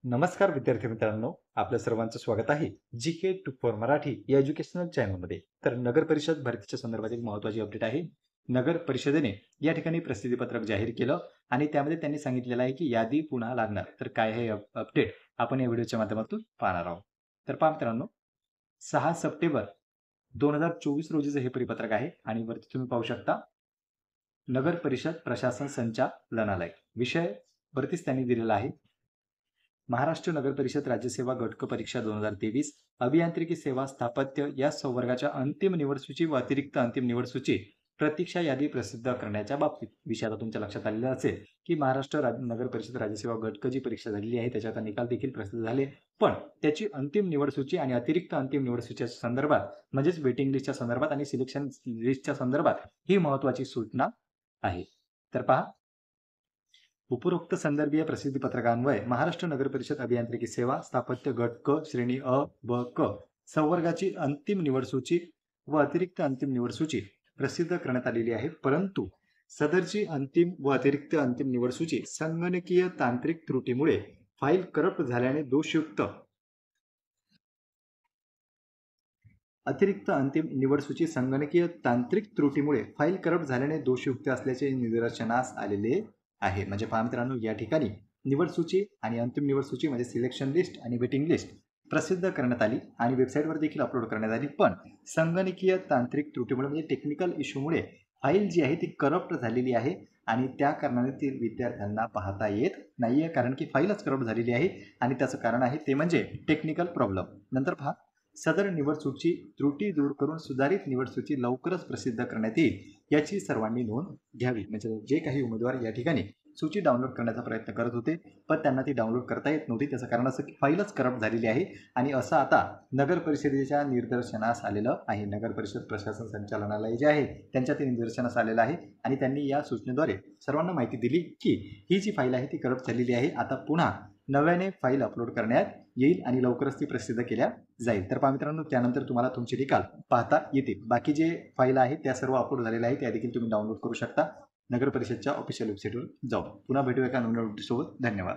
नमस्कार विद्यार्थी मित्रांनो, आपल्या सर्वांचं स्वागत आहे जीके 2 फॉर मराठी या एज्युकेशनल चॅनलमध्ये. तर नगर परिषद भरतीच्या संदर्भातील महत्त्वाची अपडेट आहे. नगर परिषदेने या ठिकाणी प्रसिद्धीपत्रक जाहीर केलं आणि त्यामध्ये त्यांनी सांगितलेलं आहे की यादी पुन्हा लागणार. तर काय हे अपडेट आपण या व्हिडिओच्या माध्यमातून पाहणार आहोत. तर पहा मित्रांनो, 6 सप्टेंबर 2024 रोजीचं हे परिपत्रक आहे आणि वरती तुम्ही पाहू शकता नगर परिषद प्रशासन संचालनालय विषय वरतीच त्यांनी दिलेला आहे. महाराष्ट्र नगर परिषद राज्यसेवा गटक परीक्षा 2023 अभियांत्रिकी सेवा स्थापत्य या संवर्गाच्या अंतिम निवड सूची व अतिरिक्त अंतिम निवड सूची प्रतीक्षा यादी प्रसिद्ध करण्याच्या बाबतीत विषय आता तुमच्या लक्षात आलेला असेल की महाराष्ट्र नगर परिषद राज्यसेवा गटक जी परीक्षा झालेली आहे त्याचा निकाल देखील प्रसिद्ध झाले, पण त्याची अंतिम निवड सूची आणि अतिरिक्त अंतिम निवड सूचीच्या संदर्भात म्हणजेच वेटिंग लिस्टच्या संदर्भात आणि सिलेक्शन लिस्टच्या संदर्भात ही महत्त्वाची सूचना आहे. तर पहा, उपरोक्त संदर्भीय प्रसिद्धीपत्रकान्वये महाराष्ट्र नगर परिषद अभियांत्रिकी सेवा स्थापत्य गट क श्रेणी अ ब क संवर्गाची अंतिम निवड सूची व अतिरिक्त अंतिम निवड सूची प्रसिद्ध करण्यात आलेली आहे, परंतु सदरची अंतिम व अतिरिक्त अंतिम निवड सूची संगणकीय तांत्रिक त्रुटीमुळे फाईल करप्ट झाल्याने दोषयुक्त अतिरिक्त अंतिम निवड सूची संगणकीय तांत्रिक त्रुटीमुळे फाईल करप्ट झाल्याने दोषयुक्त असल्याचे निदर्शनास आलेले आहे. म्हणजे पहा मित्रांनो, या ठिकाणी निवड सूची आणि अंतिम निवड सूची म्हणजे सिलेक्शन लिस्ट आणि वेटिंग लिस्ट प्रसिद्ध करण्यात आली आणि वेबसाईटवर देखील अपलोड करण्यात आली, पण संगणकीय तांत्रिक त्रुटीमुळे म्हणजे टेक्निकल इश्यूमुळे फाईल जी आहे ती करप्ट झालेली आहे आणि त्या कारणाने ती विद्यार्थ्यांना पाहता येत नाहीये, कारण की फाईलच करप्ट झालेली आहे आणि त्याचं कारण आहे ते म्हणजे टेक्निकल प्रॉब्लेम. नंतर पहा, सदर निवड सूची त्रुटी दूर करून सुधारित निवड सूची लवकरच प्रसिद्ध करण्यात येईल याची सर्वांनी नोंद घ्यावी. म्हणजे जे काही उमेदवार या ठिकाणी सूची डाउनलोड करण्याचा प्रयत्न करत होते पण त्यांना ती डाउनलोड करता येत नव्हती, त्याचं कारण असं की फाईलच करप्ट झालेली आहे आणि असं आता नगर परिषदेच्या निदर्शनास आलेलं आहे. नगर परिषद प्रशासन संचालनालय जे आहे त्यांच्या ते निदर्शनास आलेलं आहे आणि त्यांनी या सूचनेद्वारे सर्वांना माहिती दिली की ही जी फाईल आहे ती करप्ट झालेली आहे, आता पुन्हा नव्याने फाईल अपलोड करण्यात येईल आणि लवकरच ती प्रसिद्ध केल्या जाईल. तर पहा मित्रांनो, त्यानंतर तुम्हाला तुमचे निकाल पाहता येतील. बाकी जे फाईल आहेत त्या सर्व अपलोड झालेल्या आहेत, त्या देखील तुम्ही डाउनलोड करू शकता नगर परिषदच्या ऑफिशियल वेबसाईटवर जाऊन. पुन्हा भेटूया एका नवीन व्हिडिओसोबत. धन्यवाद.